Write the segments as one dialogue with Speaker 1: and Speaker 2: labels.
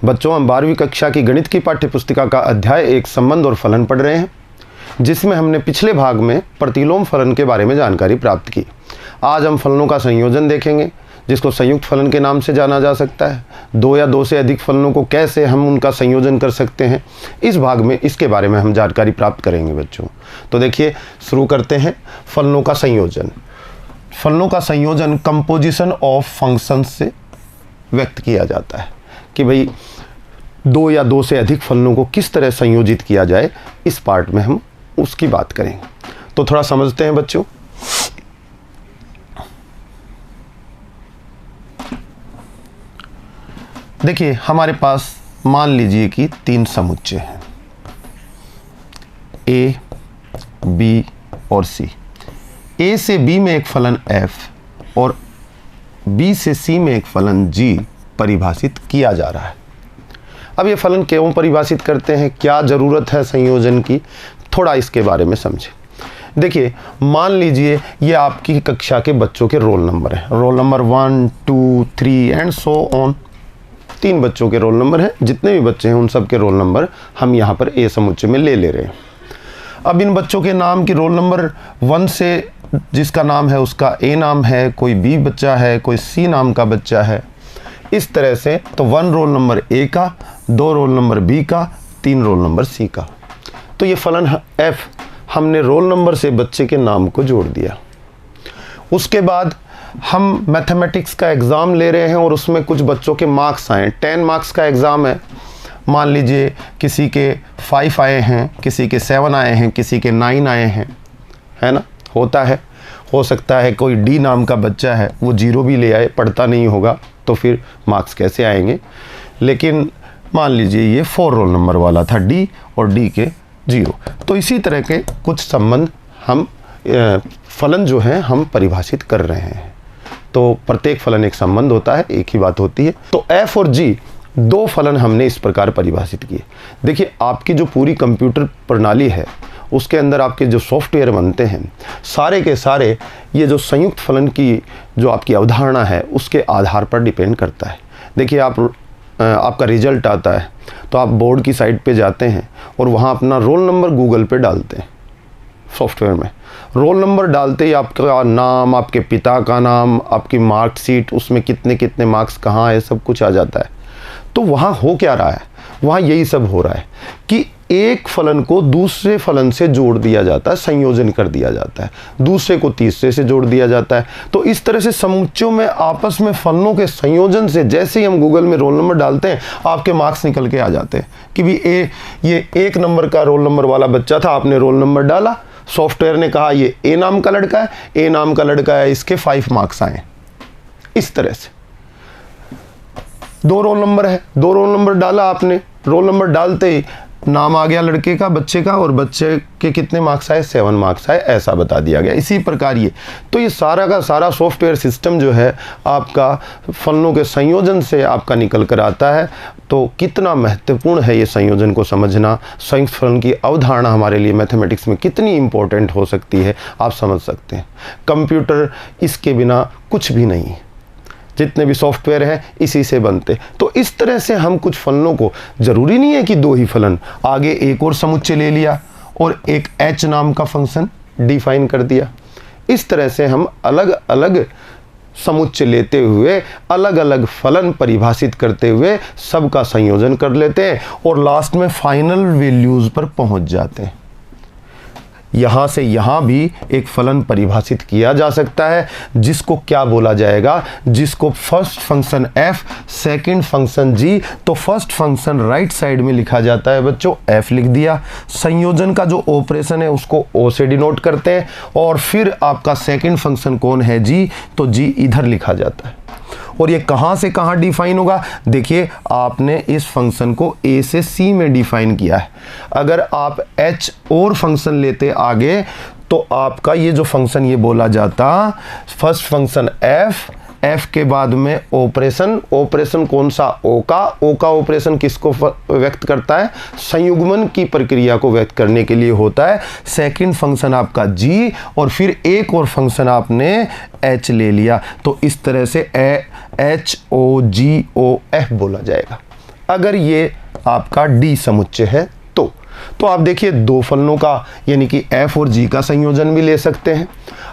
Speaker 1: बच्चों, हम 12वीं कक्षा की गणित की पाठ्यपुस्तिका का अध्याय 1 संबंध और फलन पढ़ रहे हैं, जिसमें हमने पिछले भाग में प्रतिलोम फलन के बारे में जानकारी प्राप्त की। आज हम फलनों का संयोजन देखेंगे, जिसको संयुक्त फलन के नाम से जाना जा सकता है। 2 या 2 से अधिक फलनों को कैसे हम उनका संयोजन कर सकते हैं, इस भाग में इसके बारे में हम जानकारी प्राप्त करेंगे बच्चों। तो देखिए, शुरू करते हैं फलनों का संयोजन। फलनों का संयोजन कंपोजिशन ऑफ फंक्शंस से व्यक्त किया जाता है कि भाई 2 या 2 से अधिक फलनों को किस तरह संयोजित किया जाए। इस पार्ट में हम उसकी बात करेंगे। तो थोड़ा समझते हैं बच्चों। देखिए, हमारे पास मान लीजिए कि 3 समुच्चय हैं, A, B और C। A से B में एक फलन F और B से C में एक फलन G परिभाषित किया जा रहा है। अब ये फलन क्यों परिभाषित करते हैं, क्या ज़रूरत है संयोजन की, थोड़ा इसके बारे में समझें। देखिए, मान लीजिए ये आपकी कक्षा के बच्चों के रोल नंबर हैं। Roll number 1, 2, 3 and so on. 3 बच्चों के रोल नंबर हैं। जितने भी बच्चे हैं उन सब के रोल नंबर हम यहाँ पर ए समुच्चय में ले रहे हैं। अब इन बच्चों के नाम की रोल नंबर 1 से जिसका नाम है उसका ए नाम है, कोई बी बच्चा है, कोई सी नाम का बच्चा है, इस तरह से। तो 1 रोल नंबर ए का, 2 रोल नंबर बी का, 3 रोल नंबर सी का। तो ये फलन एफ हमने रोल नंबर से बच्चे के नाम को जोड़ दिया। उसके बाद हम मैथमेटिक्स का एग्ज़ाम ले रहे हैं और उसमें कुछ बच्चों के मार्क्स आए। 10 मार्क्स का एग्ज़ाम है। मान लीजिए किसी के 5 आए हैं, किसी के 7 आए हैं, किसी के 9 आए हैं, है ना, होता है। हो सकता है कोई डी नाम का बच्चा है, वो 0 भी ले आए, पढ़ता नहीं होगा, तो फिर मार्क्स कैसे आएंगे। लेकिन मान लीजिए ये 4 रोल नंबर वाला था डी और डी के 0। तो इसी तरह के कुछ संबंध हम फलन जो हैं हम परिभाषित कर रहे हैं। तो प्रत्येक फलन एक संबंध होता है, एक ही बात होती है। तो एफ और जी 2 फलन हमने इस प्रकार परिभाषित किए। देखिए, आपकी जो पूरी कंप्यूटर प्रणाली है उसके अंदर आपके जो सॉफ्टवेयर बनते हैं, सारे के सारे ये जो संयुक्त फलन की जो आपकी अवधारणा है उसके आधार पर डिपेंड करता है। देखिए, आपका रिजल्ट आता है तो आप बोर्ड की साइट पे जाते हैं और वहाँ अपना रोल नंबर गूगल पे डालते हैं। सॉफ्टवेयर में रोल नंबर डालते ही आपका नाम, आपके पिता का नाम, आपकी मार्कशीट, उसमें कितने कितने मार्क्स कहाँ है, सब कुछ आ जाता है। तो वहाँ हो क्या रहा है, वहाँ यही सब हो रहा है कि एक फलन को दूसरे फलन से जोड़ दिया जाता है, संयोजन कर दिया जाता है, दूसरे को तीसरे से जोड़ दिया जाता है। तो इस तरह से समुच्चयों में आपस में फलनों के संयोजन से जैसे ही हम गूगल में रोल नंबर डालते हैं आपके मार्क्स निकल के आ जाते हैं कि भी ये 1 नंबर का रोल नंबर वाला बच्चा था, आपने रोल नंबर डाला, सॉफ्टवेयर ने कहा ये ए नाम का लड़का है, ए नाम का लड़का है, इसके 5 मार्क्स आए। इस तरह से 2 रोल नंबर है, 2 रोल नंबर डाला आपने, रोल नंबर डालते ही नाम आ गया लड़के का, बच्चे का, और बच्चे के कितने मार्क्स आए, 7 मार्क्स आए, ऐसा बता दिया गया। इसी प्रकार तो ये सारा का सारा सॉफ्टवेयर सिस्टम जो है आपका फलनों के संयोजन से आपका निकल कर आता है। तो कितना महत्वपूर्ण है ये संयोजन को समझना, संयुक्त फलन की अवधारणा हमारे लिए मैथमेटिक्स में कितनी इम्पोर्टेंट हो सकती है, आप समझ सकते हैं। कंप्यूटर इसके बिना कुछ भी नहीं है, जितने भी सॉफ्टवेयर हैं इसी से बनते। तो इस तरह से हम कुछ फलनों को, ज़रूरी नहीं है कि 2 ही फलन, आगे एक और समुच्चय ले लिया और एक h नाम का फंक्शन डिफाइन कर दिया। इस तरह से हम अलग अलग समुच्चय लेते हुए अलग अलग फलन परिभाषित करते हुए सबका संयोजन कर लेते हैं और लास्ट में फाइनल वैल्यूज़ पर पहुंच जाते हैं। यहाँ से यहाँ भी एक फलन परिभाषित किया जा सकता है, जिसको क्या बोला जाएगा, जिसको first function f, second function g। तो फर्स्ट फंक्शन राइट साइड में लिखा जाता है बच्चों, f लिख दिया। संयोजन का जो ऑपरेशन है उसको o से डिनोट करते हैं और फिर आपका सेकंड फंक्शन कौन है, g, तो g इधर लिखा जाता है। और ये कहाँ से कहाँ डिफाइन होगा, देखिए आपने इस फंक्शन को a से c में डिफाइन किया है। अगर आप h और फंक्शन लेते आगे तो आपका ये जो फंक्शन ये बोला जाता फर्स्ट फंक्शन f के बाद में ऑपरेशन कौन सा, o का ऑपरेशन किसको व्यक्त करता है, संयुग्मन की प्रक्रिया को व्यक्त करने के लिए होता है। सेकंड फंक्शन आपका g और फिर एक और फंक्शन आपने h ले लिया। तो इस तरह से HOGOF बोला जाएगा। अगर ये आपका डी समुच्चय है तो आप देखिए दो फलनों का यानी कि एफ और जी का संयोजन भी ले सकते हैं,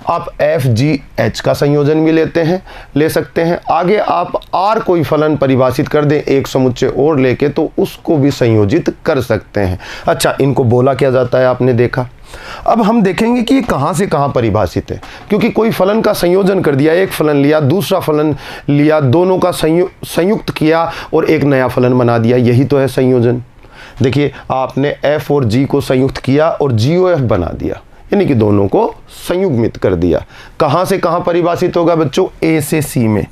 Speaker 1: आप एफ जी एच का संयोजन भी ले सकते हैं। आगे आप आर कोई फलन परिभाषित कर दें एक समुच्चय और लेके तो उसको भी संयोजित कर सकते हैं। अच्छा, इनको बोला क्या जाता है आपने देखा। अब हम देखेंगे कि ये कहाँ से कहाँ परिभाषित है, क्योंकि कोई फलन का संयोजन कर दिया, एक फलन लिया दूसरा फलन लिया, दोनों का संयुक्त किया और एक नया फलन बना दिया, यही तो है संयोजन। देखिए आपने f और g को संयुक्त किया और GOF बना दिया, यानी कि दोनों को संयुग्मित कर दिया। कहाँ से कहाँ परिभाषित होगा बच्चों? A से C में,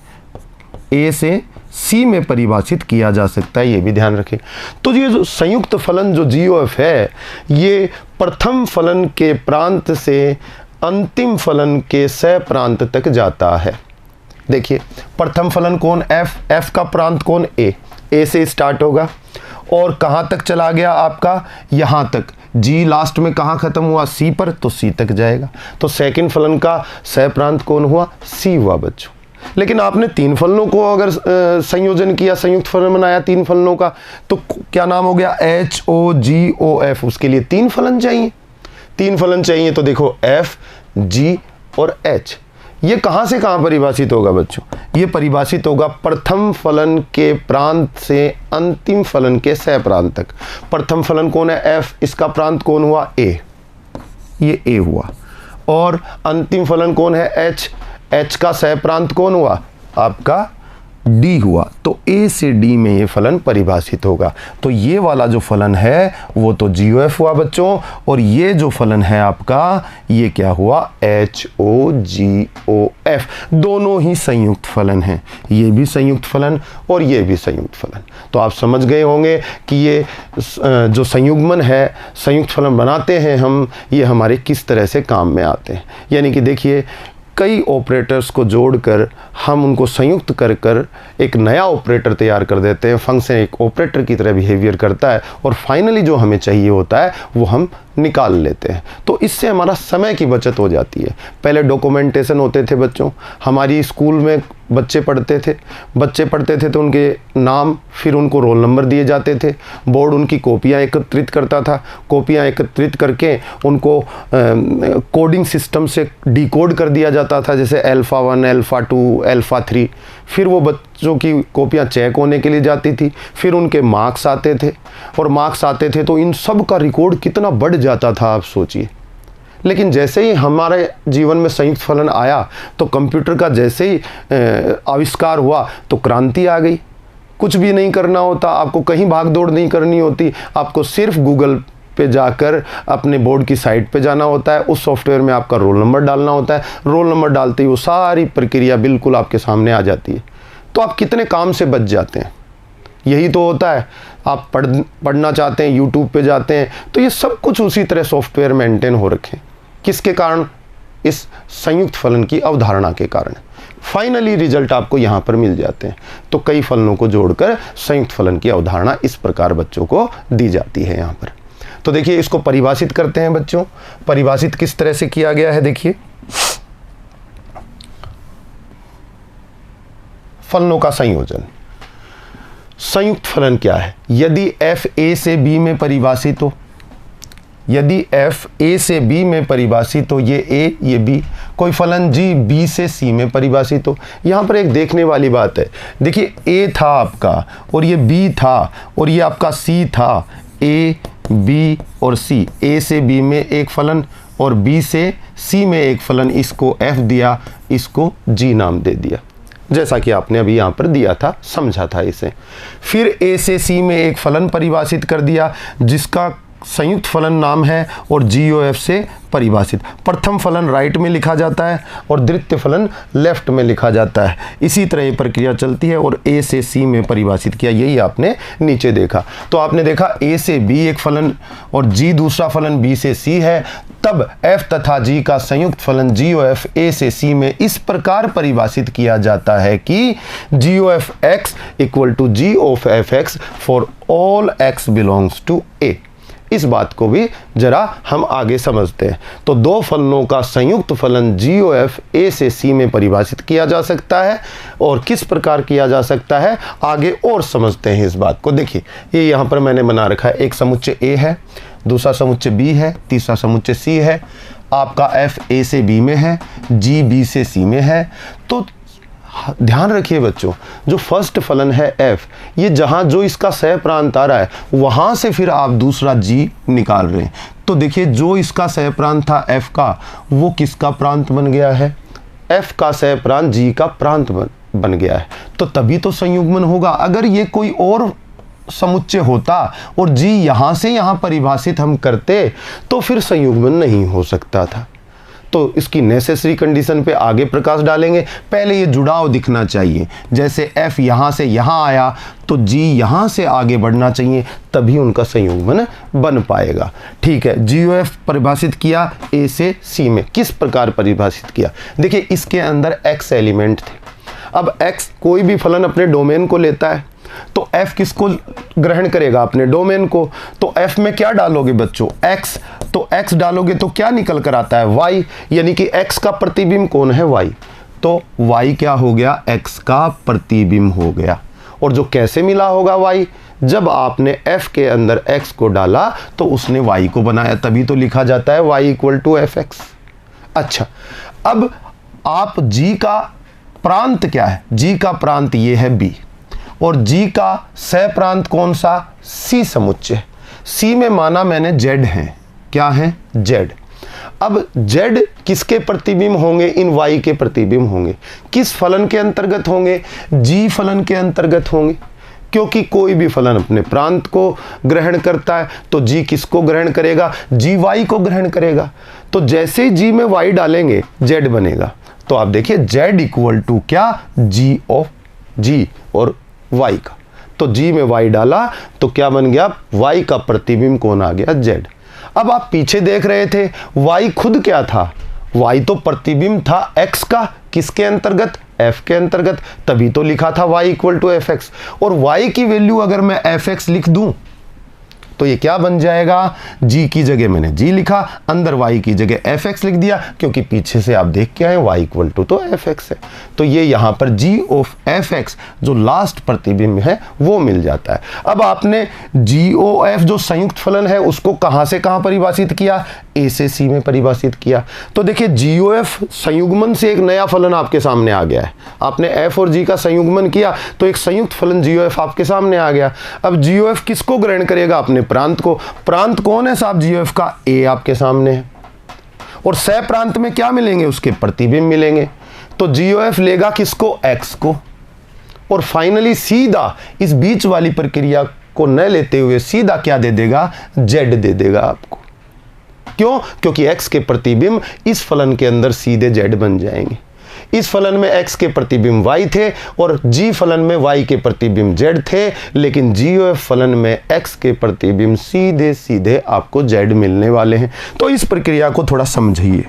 Speaker 1: A से C में परिभाषित किया जा सकता है, ये भी ध्यान रखें। तो ये जो संयुक्त फलन जो GOF है, ये प्रथम फलन के प्रांत से अंतिम फलन के सह प्रांत तक जाता है। देखिए प्रथम फलन कौन? f का प्रांत कौन? A से स्टार्ट होगा और कहाँ तक चला गया आपका? यहाँ तक। G लास्ट में कहाँ ख़त्म हुआ? C पर, तो C तक जाएगा। तो सेकंड फलन का सह प्रांत कौन हुआ? C हुआ बच्चों। लेकिन आपने तीन फलनों को अगर संयोजन किया, संयुक्त फलन बनाया तीन फलनों का, तो क्या नाम हो गया? HOGOF। उसके लिए तीन फलन चाहिए, तो देखो F, G और H। ये कहाँ से कहाँ परिभाषित होगा बच्चों? ये परिभाषित होगा प्रथम फलन के प्रांत से अंतिम फलन के सह प्रांत तक। प्रथम फलन कौन है? F, इसका प्रांत कौन हुआ? A, ये A हुआ। और अंतिम फलन कौन है? H का सह प्रांत कौन हुआ? आपका D हुआ। तो A से D में ये फलन परिभाषित होगा। तो ये वाला जो फलन है वो तो GOF हुआ बच्चों, और ये जो फलन है आपका ये क्या हुआ? HOGOF। दोनों ही संयुक्त फलन हैं, ये भी संयुक्त फलन और ये भी संयुक्त फलन। तो आप समझ गए होंगे कि ये जो संयुग्मन है, संयुक्त फलन बनाते हैं हम, ये हमारे किस तरह से काम में आते हैं। यानी कि देखिए कई ऑपरेटर्स को जोड़कर हम उनको संयुक्त कर कर एक नया ऑपरेटर तैयार कर देते हैं। फंक्शन एक ऑपरेटर की तरह बिहेवियर करता है और फाइनली जो हमें चाहिए होता है वो हम निकाल लेते हैं। तो इससे हमारा समय की बचत हो जाती है। पहले डॉक्यूमेंटेशन होते थे बच्चों, हमारी स्कूल में बच्चे पढ़ते थे तो उनके नाम, फिर उनको रोल नंबर दिए जाते थे। बोर्ड उनकी कॉपियाँ एकत्रित करता था, कॉपियाँ एकत्रित करके उनको कोडिंग सिस्टम से डिकोड कर दिया जाता था, जैसे अल्फ़ा 1, अल्फ़ा 2, अल्फ़ा 3। फिर वो बच्चों की कॉपियाँ चेक होने के लिए जाती थी, फिर उनके मार्क्स आते थे, और मार्क्स आते थे तो इन सब का रिकॉर्ड कितना बढ़ जाता था आप सोचिए। लेकिन जैसे ही हमारे जीवन में संयुक्त फलन आया, तो कंप्यूटर का जैसे ही आविष्कार हुआ तो क्रांति आ गई। कुछ भी नहीं करना होता, आपको कहीं भाग दौड़ नहीं करनी होती, आपको सिर्फ गूगल पे जाकर अपने बोर्ड की साइट पे जाना होता है, उस सॉफ्टवेयर में आपका रोल नंबर डालना होता है, रोल नंबर डालते ही वो सारी प्रक्रिया बिल्कुल आपके सामने आ जाती है। तो आप कितने काम से बच जाते हैं। यही तो होता है, आप पढ़ना चाहते हैं, यूट्यूब पे जाते हैं, तो ये सब कुछ उसी तरह सॉफ्टवेयर मेंटेन हो रखे। किसके कारण? इस संयुक्त फलन की अवधारणा के कारण। फाइनली रिजल्ट आपको यहाँ पर मिल जाते हैं। तो कई फलनों को जोड़कर संयुक्त फलन की अवधारणा इस प्रकार बच्चों को दी जाती है यहाँ पर। तो देखिए इसको परिभाषित करते हैं बच्चों। परिभाषित किस तरह से किया गया है? देखिए फलनों का संयोजन। संयुक्त फलन क्या है? यदि f a से b में परिभाषित हो, यदि f a से b में परिभाषित हो, ये a ये b, कोई फलन g b से c में परिभाषित हो। यहाँ पर एक देखने वाली बात है, देखिए a था आपका और ये b था और ये आपका c था। a b और c, a से b में एक फलन और b से c में एक फलन, इसको f दिया, इसको g नाम दे दिया, जैसा कि आपने अभी यहाँ पर दिया था, समझा था इसे। फिर a से c में एक फलन परिभाषित कर दिया जिसका संयुक्त फलन नाम है और GOF से परिभाषित। प्रथम फलन राइट में लिखा जाता है और द्वितीय फलन लेफ्ट में लिखा जाता है। इसी तरह ये प्रक्रिया चलती है और A से C में परिभाषित किया, यही आपने नीचे देखा। तो आपने देखा A से B एक फलन और G दूसरा फलन B से C है, तब F तथा G का संयुक्त फलन GOF A से C में इस प्रकार परिभाषित किया जाता है कि GOF x equal to G of fx for all x belongs to A। इस बात को भी जरा हम आगे समझते हैं। तो दो फलनों का संयुक्त फलन GOF A से C में परिभाषित किया जा सकता है, और किस प्रकार किया जा सकता है आगे और समझते हैं इस बात को। देखिए ये यहाँ पर मैंने बना रखा है, एक समुच्चय A है, दूसरा समुच्चय B है, तीसरा समुच्चय C है, आपका F A से B में है, G B से C में है। तो ध्यान रखिए बच्चों, जो फर्स्ट फलन है f, ये जहाँ जो इसका सह प्रांत आ रहा है वहाँ से फिर आप दूसरा g निकाल रहे हैं। तो देखिए जो इसका सह प्रांत था f का, वो किसका प्रांत बन गया है, f का सह प्रांत g का प्रांत बन गया है। तो तभी तो संयुग्मन होगा। अगर ये कोई और समुच्चय होता और g यहाँ से यहाँ परिभाषित हम करते तो फिर संयुग्मन नहीं हो सकता था। तो इसकी नेसेसरी कंडीशन पे आगे प्रकाश डालेंगे। पहले ये जुड़ाव दिखना चाहिए, जैसे f यहाँ से यहाँ आया तो g यहाँ से आगे बढ़ना चाहिए, तभी उनका संयुग्मन बन पाएगा। ठीक है, GOF परिभाषित किया A से C में। किस प्रकार परिभाषित किया, देखिए इसके अंदर x एलिमेंट थे। अब x कोई भी फलन अपने डोमेन को लेता है, तो f किसको ग्रहण करेगा, अपने डोमेन को। तो f में क्या डालोगे बच्चों, x, तो x डालोगे तो क्या निकल कर आता है, y, यानी कि x का प्रतिबिंब कौन है, y। तो y क्या हो गया, x का प्रतिबिंब हो गया। और जो कैसे मिला होगा y, जब आपने f के अंदर x को डाला तो उसने y को बनाया, तभी तो लिखा जाता है y = fx। अच्छा, अब आप g का प्रांत क्या है, g का प्रांत ये है b, और G का सह प्रांत कौन सा, C समुच्चय। C में माना मैंने Z है, क्या है, Z। अब Z किसके प्रतिबिंब होंगे, इन Y के प्रतिबिंब होंगे। किस फलन के अंतर्गत होंगे, G फलन के अंतर्गत होंगे, क्योंकि कोई भी फलन अपने प्रांत को ग्रहण करता है तो G किसको ग्रहण करेगा, G Y को ग्रहण करेगा। तो जैसे ही G में Y डालेंगे Z बनेगा। तो आप देखिए Z = क्या, G और y का। तो g में y डाला तो क्या बन गया, y का प्रतिबिंब कौन आ गया, z। अब आप पीछे देख रहे थे y खुद क्या था, y तो प्रतिबिंब था x का, किसके अंतर्गत, f के अंतर्गत, तभी तो लिखा था y = fx। और y की वैल्यू अगर मैं fx लिख दूं तो ये क्या बन जाएगा, g की जगह मैंने g लिखा, अंदर y की जगह fx लिख दिया, क्योंकि पीछे से आप देख के आए y = तो fx है। तो ये यहाँ पर g(of fx) जो लास्ट प्रतिबिंब है वो मिल जाता है। अब आपने GOF जो संयुक्त फलन है उसको कहाँ से कहाँ परिभाषित किया, A से C में परिभाषित किया। तो देखिए GOF संयुग्मन से एक नया फलन आपके सामने आ गया है। आपने f और g का संयुग्मन किया तो एक संयुक्त फलन GOF आपके सामने आ गया। अब GOF किसको ग्रहण करेगा, अपने प्रांत को। प्रांत कौन है साहब, GOF का A आपके सामने है, और सह प्रांत में क्या मिलेंगे, उसके प्रतिबिंब मिलेंगे। तो GOF लेगा किसको, x को, और फाइनली सीधा इस बीच वाली प्रक्रिया को न लेते हुए सीधा क्या दे देगा, z दे देगा आपको। क्यों, क्योंकि x के प्रतिबिंब इस फलन के अंदर सीधे z बन जाएंगे। इस फलन में x के प्रतिबिंब y थे और g फलन में y के प्रतिबिंब z थे, लेकिन GOF फलन में x के प्रतिबिंब सीधे सीधे आपको z मिलने वाले हैं। तो इस प्रक्रिया को थोड़ा समझिए।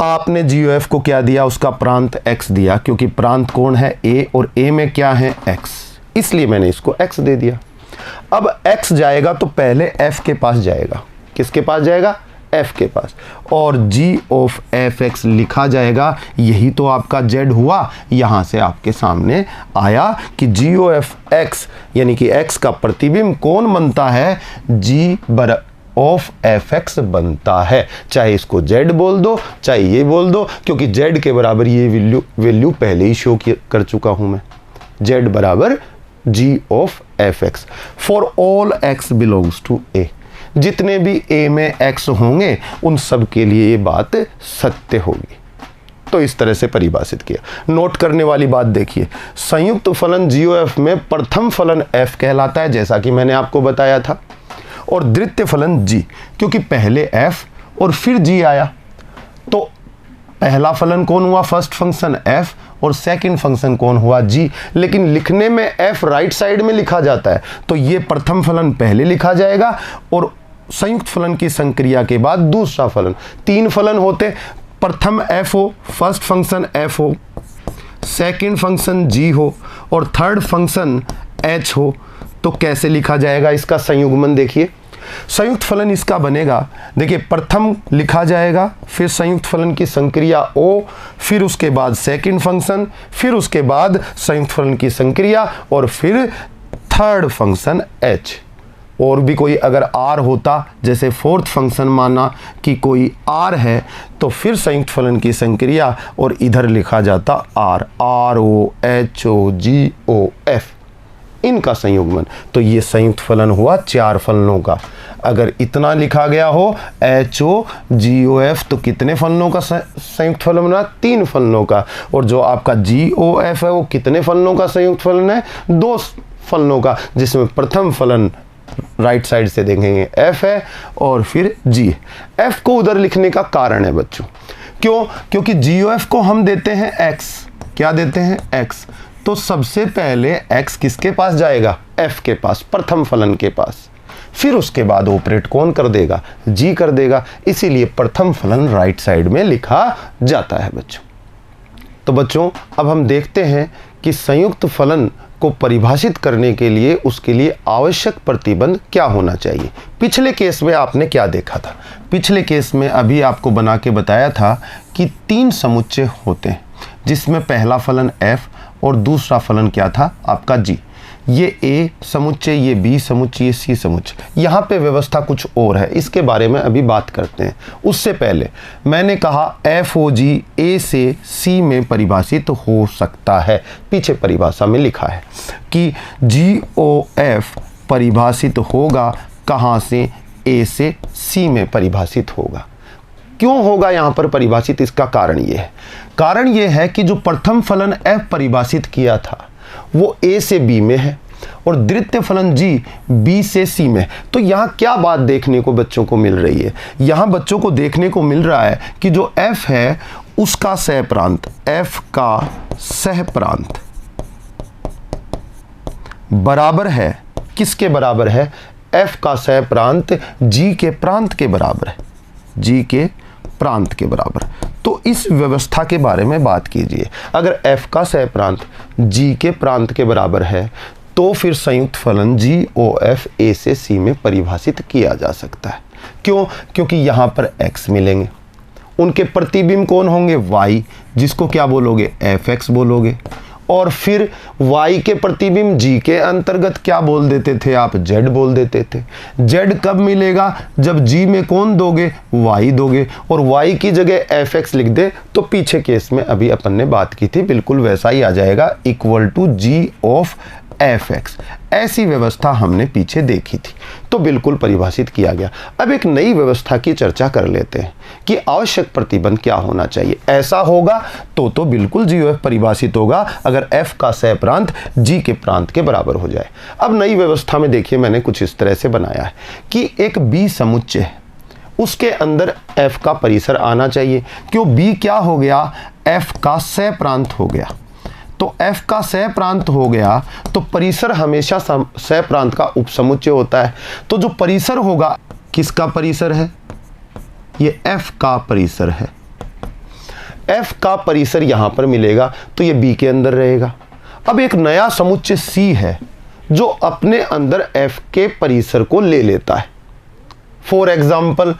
Speaker 1: आपने GOF को क्या दिया, उसका प्रांत x दिया, क्योंकि प्रांत कौन है, A, और A में क्या है, x, इसलिए मैंने इसको x दे दिया। अब x जाएगा तो पहले f के पास जाएगा, किसके पास जाएगा, f के पास, और g(of fx) लिखा जाएगा। यही तो आपका z हुआ। यहाँ से आपके सामने आया कि g(of x) यानी कि x का प्रतिबिंब कौन बनता है, g(of fx) बनता है। चाहे इसको z बोल दो, चाहे ये बोल दो, क्योंकि z के बराबर ये वैल्यू पहले ही शो कर चुका हूँ मैं। z बराबर g(of fx) for all x belongs to a। जितने भी A में x होंगे उन सब के लिए ये बात सत्य होगी। तो इस तरह से परिभाषित किया। नोट करने वाली बात देखिए, संयुक्त फलन GOF में प्रथम फलन f कहलाता है, जैसा कि मैंने आपको बताया था, और द्वितीय फलन g, क्योंकि पहले f और फिर g आया। तो पहला फलन कौन हुआ, फर्स्ट फंक्शन f, और सेकंड फंक्शन कौन हुआ, g। लेकिन लिखने में f राइट साइड में लिखा जाता है, तो ये प्रथम फलन पहले लिखा जाएगा और संयुक्त फलन की संक्रिया के बाद दूसरा फलन। तीन फलन होते, प्रथम f हो, फर्स्ट फंक्शन f हो, सेकंड फंक्शन g हो, और थर्ड फंक्शन h हो। तो कैसे लिखा जाएगा इसका संयुग्मन, देखिए संयुक्त फलन इसका बनेगा, देखिए प्रथम लिखा जाएगा, फिर संयुक्त फलन की संक्रिया O, फिर उसके बाद सेकंड फंक्शन, फिर उसके बाद संयुक्त फलन की संक्रिया और फिर थर्ड फंक्शन H। और भी कोई अगर R होता, जैसे फोर्थ फंक्शन माना कि कोई R है, तो फिर संयुक्त फलन की संक्रिया और इधर लिखा जाता R, ROHOGOF, इनका संयुग्मन। तो ये संयुक्त फलन हुआ 4 फलनों का। अगर इतना लिखा गया हो HOGOF तो कितने फलनों का संयुक्त फलन बना? 3 फलनों का। और जो आपका GOF है वो कितने फलनों का संयुक्त फलन है? 2 फलनों का, जिसमें प्रथम फलन राइट साइड से देखेंगे F है और फिर G। F को उधर लिखने का कारण है बच्चों, क्यों? क्योंकि GOF को हम देते हैं X। क्या देते हैं? X। तो सबसे पहले X किसके पास जाएगा? F के पास, प्रथम फलन के पास। फिर उसके बाद ऑपरेट कौन कर देगा? G कर देगा। इसीलिए प्रथम फलन राइट साइड में लिखा जाता है बच्चों। तो बच्चों अब हम देखते हैं कि संयुक्त फलन को परिभाषित करने के लिए उसके लिए आवश्यक प्रतिबंध क्या होना चाहिए। पिछले केस में आपने क्या देखा था? पिछले केस में अभी आपको बना के बताया था कि 3 समुच्चय होते हैं, जिसमें पहला फलन F और दूसरा फलन क्या था? आपका G। ये A समुच्चय, ये B समुच्चय, ये C समुच्चय। यहाँ पे व्यवस्था कुछ और है, इसके बारे में अभी बात करते हैं। उससे पहले मैंने कहा FOG A से C में परिभाषित हो सकता है। पीछे परिभाषा में लिखा है कि GOF परिभाषित होगा कहाँ से? A से C में परिभाषित होगा। क्यों होगा यहाँ पर परिभाषित? इसका कारण ये है, कारण ये है कि जो प्रथम फलन F परिभाषित किया था वो A से B में है और द्वितीय फलन G B से C में। तो यहाँ क्या बात देखने को बच्चों को मिल रही है? यहाँ बच्चों को देखने को मिल रहा है कि जो F है उसका सह प्रांत, F का सह प्रांत बराबर है, किसके बराबर है? F का सह प्रांत G के प्रांत के बराबर है, G के प्रांत के बराबर। तो इस व्यवस्था के बारे में बात कीजिए। अगर F का सह प्रांत G के प्रांत के बराबर है तो फिर संयुक्त फलन GOF A से C में परिभाषित किया जा सकता है। क्यों? क्योंकि यहाँ पर X मिलेंगे, उनके प्रतिबिंब कौन होंगे? Y, जिसको क्या बोलोगे? FX बोलोगे। और फिर y के प्रतिबिंब g के अंतर्गत क्या बोल देते थे आप? z बोल देते थे। z कब मिलेगा? जब g में कौन दोगे? y दोगे। और y की जगह fx लिख दे तो पीछे केस में अभी अपन ने बात की थी बिल्कुल वैसा ही आ जाएगा, equal to g of fx। ऐसी व्यवस्था हमने पीछे देखी थी, तो बिल्कुल परिभाषित किया गया। अब एक नई व्यवस्था की चर्चा कर लेते हैं कि आवश्यक प्रतिबंध क्या होना चाहिए। ऐसा होगा तो बिल्कुल GOF परिभाषित होगा अगर f का सह प्रांत g के प्रांत के बराबर हो जाए। अब नई व्यवस्था में देखिए मैंने कुछ इस तरह से बनाया है कि एक B समुच्चय है, उसके अंदर f का परिसर आना चाहिए। क्यों? B क्या हो गया? f का सह प्रांत हो गया। तो f का सह प्रांत हो गया तो परिसर हमेशा सह प्रांत का उपसमुच्चय होता है। तो जो परिसर होगा, किसका परिसर है? ये f का परिसर है। f का परिसर यहां पर मिलेगा तो ये B के अंदर रहेगा। अब एक नया समुच्चय C है जो अपने अंदर f के परिसर को ले लेता है। फॉर एग्जाम्पल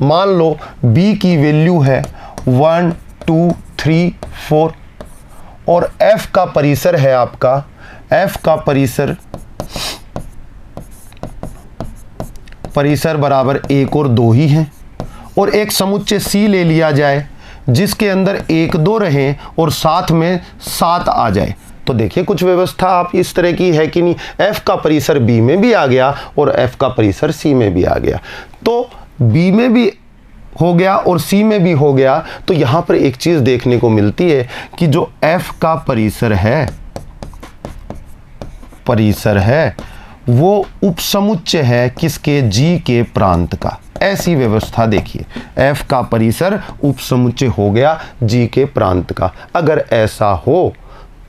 Speaker 1: मान लो B की वैल्यू है 1 2 3 4 और f का परिसर है आपका, f का परिसर बराबर 1 और 2 ही है। और एक समुच्चय C ले लिया जाए जिसके अंदर 1 2 रहें और साथ में 7 आ जाए। तो देखिए कुछ व्यवस्था आप इस तरह की है कि नहीं, f का परिसर B में भी आ गया और f का परिसर C में भी आ गया। तो B में भी हो गया और C में भी हो गया। तो यहाँ पर एक चीज़ देखने को मिलती है कि जो f का परिसर है वो उपसमुच्चय है किसके? G के प्रांत का। ऐसी व्यवस्था देखिए, f का परिसर उपसमुच्चय हो गया G के प्रांत का। अगर ऐसा हो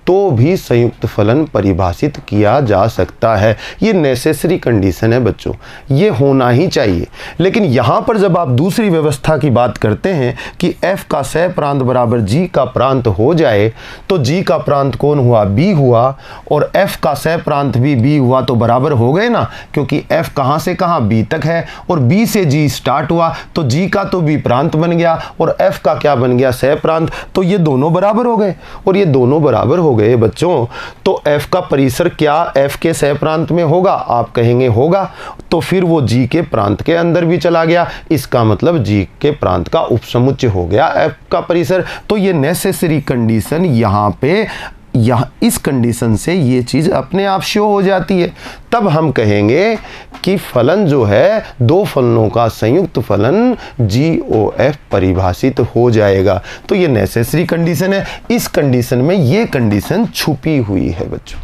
Speaker 1: तो भी संयुक्त फलन परिभाषित किया जा सकता है। ये नेसेसरी कंडीशन है बच्चों, ये होना ही चाहिए। लेकिन यहाँ पर जब आप दूसरी व्यवस्था की बात करते हैं कि f का सह प्रांत बराबर g का प्रांत हो जाए, तो g का प्रांत कौन हुआ, b हुआ, और f का सह प्रांत भी b हुआ, तो बराबर हो गए ना, क्योंकि f कहाँ से कहाँ b तक है और b से g स्टार्ट हुआ, तो g का तो b प्रांत बन गया और f का क्या बन गया, सह प्रांत। तो ये दोनों बराबर हो गए, और ये दोनों बराबर हो गए बच्चों, तो f का परिसर क्या f के सह प्रांत में होगा, आप कहेंगे होगा, तो फिर वो g के प्रांत के अंदर भी चला गया, इसका मतलब g के प्रांत का उपसमुच्चय हो गया f का परिसर। तो ये नेसेसरी कंडीशन यहाँ पे, यहाँ इस कंडीशन से ये चीज़ अपने आप शो हो जाती है। तब हम कहेंगे कि फलन जो है, दो फलनों का संयुक्त फलन GOF परिभाषित हो जाएगा। तो ये नेसेसरी कंडीशन है, इस कंडीशन में ये कंडीशन छुपी हुई है बच्चों,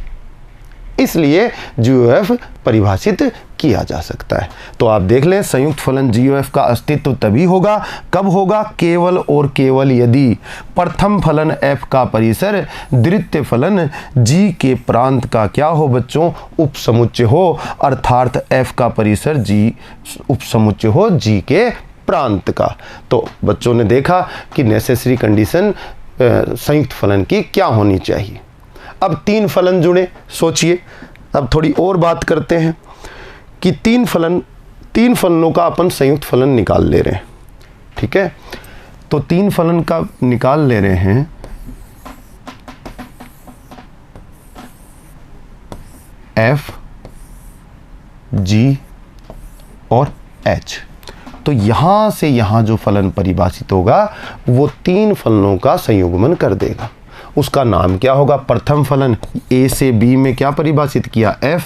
Speaker 1: इसलिए GOF परिभाषित किया जा सकता है। तो आप देख लें, संयुक्त फलन GOF का अस्तित्व तभी होगा, कब होगा, केवल और केवल यदि प्रथम फलन f का परिसर द्वितीय फलन g के प्रांत का क्या हो बच्चों, उपसमुच्चय हो, अर्थात f का परिसर g उपसमुच्चय हो g के प्रांत का। तो बच्चों ने देखा कि नेसेसरी कंडीशन संयुक्त फलन की क्या होनी चाहिए। अब तीन फलन जुड़े, सोचिए, अब थोड़ी और बात करते हैं कि तीन फलनों का अपन संयुक्त फलन निकाल ले रहे हैं, ठीक है। तो तीन फलन का निकाल ले रहे हैं, f, g और h। तो यहाँ से यहाँ जो फलन परिभाषित होगा वो तीन फलनों का संयुग्मन कर देगा। उसका नाम क्या होगा, प्रथम फलन a से b में क्या परिभाषित किया, f,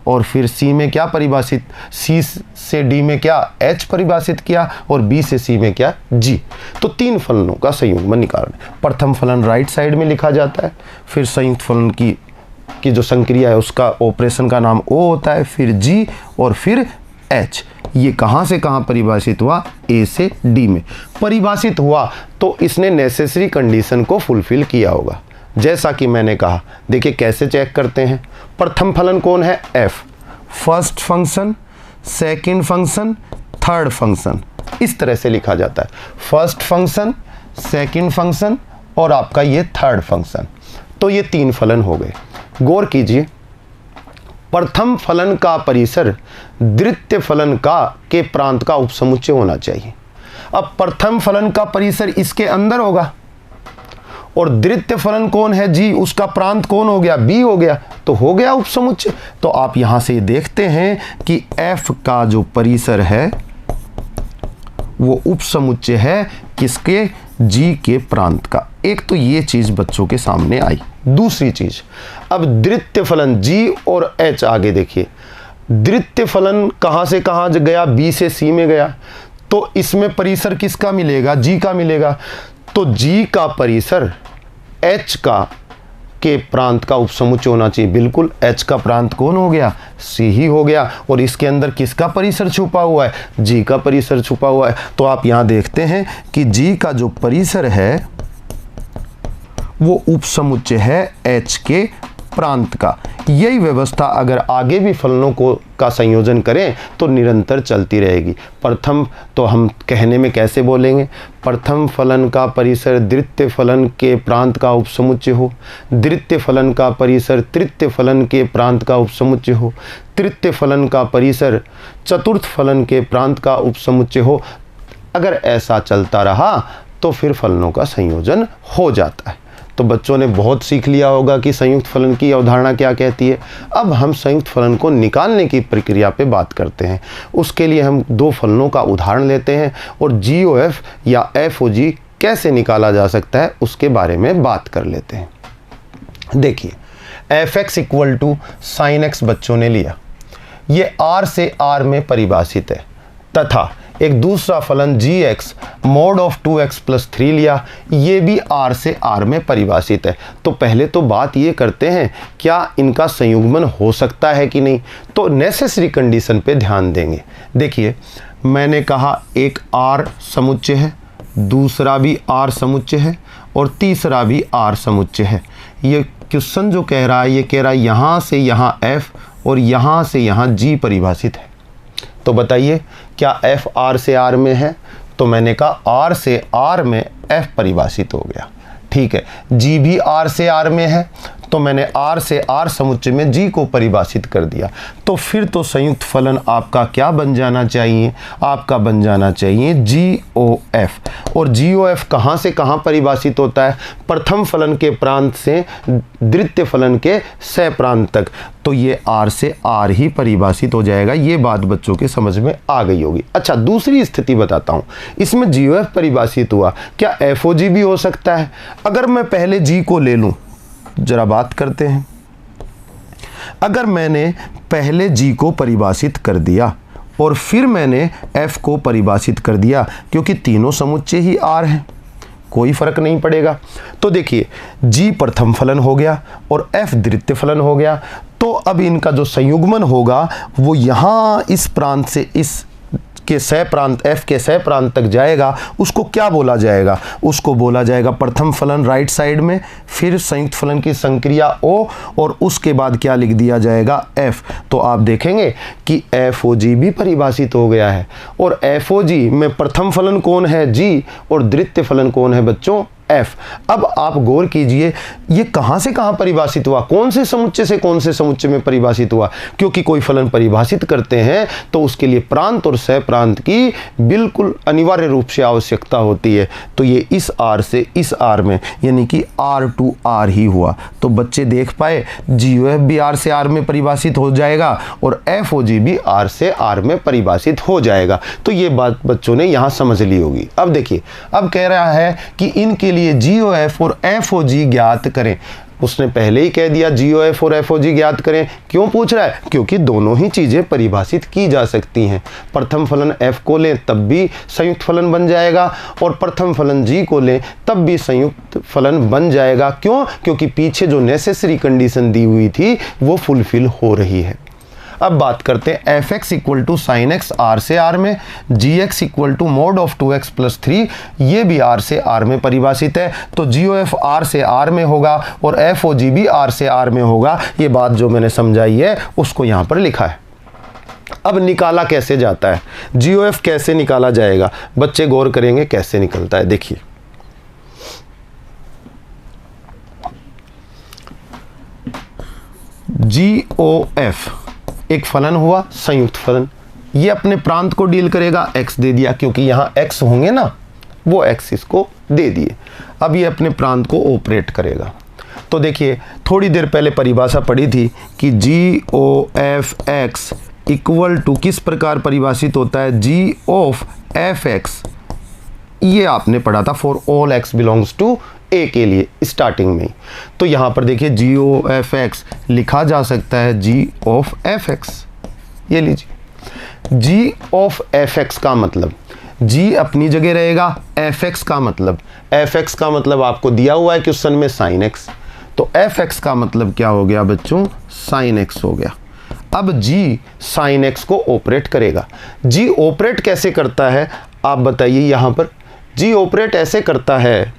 Speaker 1: और फिर c में क्या परिभाषित, c से d में क्या, h परिभाषित किया, और b से c में क्या, g। तो तीन फलनों का संयुग्मन निकालना। प्रथम फलन राइट साइड में लिखा जाता है, फिर संयुक्त फलन की जो संक्रिया है उसका ऑपरेशन का नाम o होता है, फिर g और फिर h। ये कहाँ से कहाँ परिभाषित हुआ, a से d में परिभाषित हुआ, तो इसने नेसेसरी कंडीशन को फुलफिल किया होगा। जैसा कि मैंने कहा, देखिए कैसे चेक करते हैं। प्रथम फलन कौन है, f, first function, second function, third function, इस तरह से लिखा जाता है, फर्स्ट फंक्शन, सेकंड फंक्शन और आपका ये थर्ड फंक्शन। तो ये तीन फलन हो गए। गौर कीजिए, प्रथम फलन का परिसर द्वितीय फलन के प्रांत का उपसमुच्चय होना चाहिए। अब प्रथम फलन का परिसर इसके अंदर होगा और द्वितीय फलन कौन है, g, उसका प्रांत कौन हो गया, b हो गया, तो हो गया उपसमुच्चय। तो आप यहां से देखते हैं कि f का जो परिसर है वो उपसमुच्चय है किसके, g के प्रांत का। एक तो ये चीज बच्चों के सामने आई। दूसरी चीज, अब द्वितीय फलन g और h, आगे देखिए, द्वितीय फलन कहां से कहां गया, b से c में गया, तो इसमें परिसर किसका मिलेगा, g का मिलेगा। तो g का परिसर h के प्रांत का उपसमुच्चय होना चाहिए। बिल्कुल, h का प्रांत कौन हो गया, c ही हो गया, और इसके अंदर किसका परिसर छुपा हुआ है, g का परिसर छुपा हुआ है। तो आप यहां देखते हैं कि g का जो परिसर है वो उपसमुच्चय है h के प्रांत का। यही व्यवस्था अगर आगे भी फलनों का संयोजन करें तो निरंतर चलती रहेगी। प्रथम, तो हम कहने में कैसे बोलेंगे, प्रथम फलन का परिसर द्वितीय फलन के प्रांत का उपसमुच्चय हो, द्वितीय फलन का परिसर तृतीय फलन के प्रांत का उपसमुच्चय हो, तृतीय फलन का परिसर चतुर्थ फलन के प्रांत का उपसमुच्चय हो। अगर ऐसा चलता रहा तो फिर फलनों का संयोजन हो जाता है। तो बच्चों ने बहुत सीख लिया होगा कि संयुक्त फलन की अवधारणा क्या कहती है। अब हम संयुक्त फलन को निकालने की प्रक्रिया पे बात करते हैं। उसके लिए हम दो फलनों का उदाहरण लेते हैं और GOF या FOG कैसे निकाला जा सकता है उसके बारे में बात कर लेते हैं। देखिए, fx equal to sine x बच्चों ने लिया, ये r से r में परिभाषित है, तथा एक दूसरा फलन gx mod of 2x plus 3 लिया, ये भी r से r में परिभाषित है। तो पहले तो बात ये करते हैं क्या इनका संयुग्मन हो सकता है कि नहीं। तो नेसेसरी कंडीशन पे ध्यान देंगे। देखिए, मैंने कहा एक r समुच्चय है, दूसरा भी r समुच्चय है और तीसरा भी r समुच्चय है। ये क्वेश्चन जो कह रहा है, ये कह रहा है यहाँ से यहाँ f और यहाँ से यहाँ g परिभाषित है। तो बताइए क्या f r से r में है? तो मैंने कहा r से r में f परिभाषित हो गया। ठीक है, g भी r से r में है, तो मैंने r से r समुच्चय में g को परिभाषित कर दिया। तो फिर तो संयुक्त फलन आपका क्या बन जाना चाहिए? आपका बन जाना चाहिए GOF। और GOF कहाँ से कहाँ परिभाषित होता है? प्रथम फलन के प्रांत से द्वितीय फलन के सह प्रांत तक। तो ये r से r ही परिभाषित हो जाएगा। ये बात बच्चों के समझ में आ गई होगी। अच्छा, दूसरी स्थिति बताता हूँ। इसमें GOF परिभाषित हुआ, क्या FOG भी हो सकता है? अगर मैं पहले g को ले लूँ, जरा बात करते हैं। अगर मैंने पहले g को परिभाषित कर दिया और फिर मैंने f को परिभाषित कर दिया, क्योंकि तीनों समुच्चय ही r हैं, कोई फर्क नहीं पड़ेगा। तो देखिए g प्रथम फलन हो गया और f द्वितीय फलन हो गया। तो अब इनका जो संयुग्मन होगा वो यहाँ इस प्रांत से इस के सह प्रांत f के सह प्रांत तक जाएगा। उसको क्या बोला जाएगा? उसको बोला जाएगा प्रथम फलन राइट साइड में, फिर संयुक्त फलन की संक्रिया o और उसके बाद क्या लिख दिया जाएगा? f। तो आप देखेंगे कि FOG भी परिभाषित हो गया है। और FOG में प्रथम फलन कौन है? g, और द्वितीय फलन कौन है बच्चों? f। अब आप गौर कीजिए ये कहाँ से कहाँ परिभाषित हुआ, कौन से समुच्चय से कौन से समुच्चय में परिभाषित हुआ? क्योंकि कोई फलन परिभाषित करते हैं तो उसके लिए प्रांत और सह प्रांत की बिल्कुल अनिवार्य रूप से आवश्यकता होती है। तो ये इस r से इस r में, यानी कि r to r ही हुआ। तो बच्चे देख पाए GOF भी r से r में परिभाषित हो जाएगा और FOG भी r से r में परिभाषित हो जाएगा। तो ये बात बच्चों ने यहाँ समझ ली होगी। अब देखिए, अब कह रहा है कि इनके लिए GOF और FOG ज्ञात करें। उसने पहले ही कह दिया GOF और FOG ज्ञात करें। क्यों पूछ रहा है? क्योंकि दोनों ही चीज़ें परिभाषित की जा सकती हैं। प्रथम फलन f को लें तब भी संयुक्त फलन बन जाएगा और प्रथम फलन g को लें तब भी संयुक्त फलन बन जाएगा। क्यों? क्योंकि पीछे जो नेसेसरी कंडीशन दी हुई थी वो फुलफिल हो रही है। अब बात करते हैं fx equal to sine x r से r में, gx equal to mod of 2x plus 3, ये भी r से r में परिभाषित है। तो GOF r से r में होगा और FOG भी r से r में होगा। ये बात जो मैंने समझाई है उसको यहाँ पर लिखा है। अब निकाला कैसे जाता है? GOF कैसे निकाला जाएगा? बच्चे गौर करेंगे कैसे निकलता है। देखिए GOF एक फलन हुआ, संयुक्त फलन। ये अपने प्रांत को डील करेगा, x दे दिया, क्योंकि यहाँ x होंगे ना, वो x इसको दे दिए। अब ये अपने प्रांत को ऑपरेट करेगा। तो देखिए थोड़ी देर पहले परिभाषा पढ़ी थी कि GOFX इक्वल टू किस प्रकार परिभाषित होता है? G of fx, ये आपने पढ़ा था for all x belongs to a के लिए स्टार्टिंग में। तो यहाँ पर देखिए GOFX लिखा जा सकता है G of fx। ये लीजिए G of fx का मतलब G अपनी जगह रहेगा, fx का मतलब आपको दिया हुआ है क्वेश्चन में sin x। तो fx का मतलब क्या हो गया बच्चों? sin x हो गया। अब G sin x को ऑपरेट करेगा। G ऑपरेट कैसे करता है आप बताइए? यहाँ पर G ऑपरेट ऐसे करता है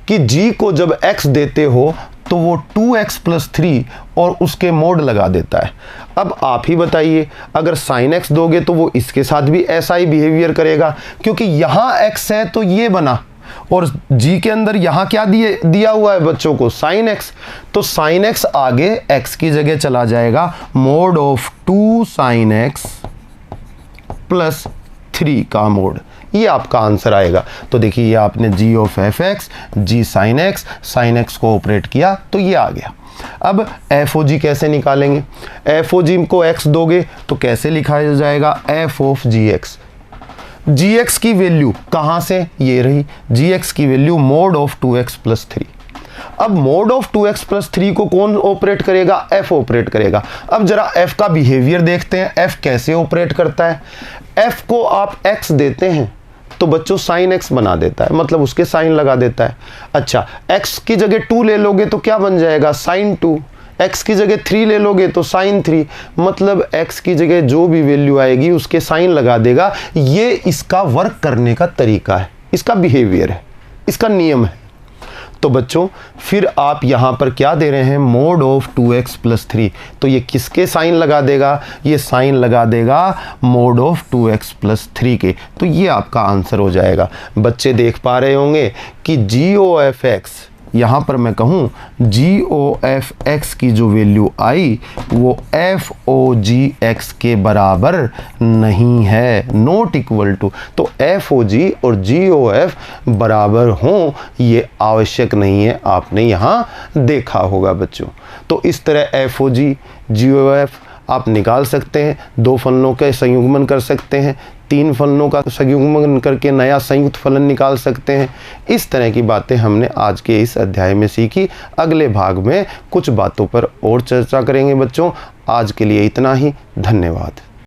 Speaker 1: कि g को जब x देते हो तो वो 2x प्लस 3 और उसके मोड लगा देता है। अब आप ही बताइए, अगर sin x दोगे तो वो इसके साथ भी ऐसा ही बिहेवियर करेगा, क्योंकि यहाँ x है तो ये बना और g के अंदर यहाँ क्या दिया हुआ है बच्चों को? sin x। तो sin x आगे x की जगह चला जाएगा, mode of 2 sin x plus 3 का मोड। ये आपका आंसर आएगा। तो देखिए ये आपने G of fx, G sin x को ऑपरेट किया तो ये आ गया। अब FOG कैसे निकालेंगे? FOG को x दोगे तो कैसे लिखा जाएगा? f of gx। gx की वैल्यू कहाँ से? ये रही gx की value mode of 2x plus 3। अब मोड ऑफ 2x प्लस 3 को कौन ऑपरेट करेगा? f ऑपरेट करेगा। अब जरा f का बिहेवियर देखते हैं, f कैसे ऑपरेट करता है। f को आप x देते हैं तो बच्चों sin x बना देता है, मतलब उसके साइन लगा देता है। अच्छा, x की जगह 2 ले लोगे तो क्या बन जाएगा? sin 2। x की जगह 3 ले लोगे तो sin 3, मतलब x की जगह जो भी वैल्यू आएगी उसके साइन लगा देगा। ये इसका वर्क करने का तरीका है, इसका बिहेवियर है, इसका नियम है। तो बच्चों फिर आप यहाँ पर क्या दे रहे हैं, mod ऑफ 2x + 3, तो ये किसके साइन लगा देगा, ये साइन लगा देगा mod ऑफ 2x + 3 के। तो ये आपका आंसर हो जाएगा। बच्चे देख पा रहे होंगे कि GOF(x), यहाँ पर मैं कहूँ GOF(x) की जो वैल्यू आई वो FOG(x) के बराबर नहीं है, नॉट इक्वल टू। तो FOG और GOF बराबर हों ये आवश्यक नहीं है, आपने यहाँ देखा होगा बच्चों। तो इस तरह FOG GOF आप निकाल सकते हैं, 2 फलनों के संयुग्मन कर सकते हैं, 3 फलनों का संयुग्मन करके नया संयुक्त फलन निकाल सकते हैं। इस तरह की बातें हमने आज के इस अध्याय में सीखी। अगले भाग में कुछ बातों पर और चर्चा करेंगे बच्चों। आज के लिए इतना ही, धन्यवाद।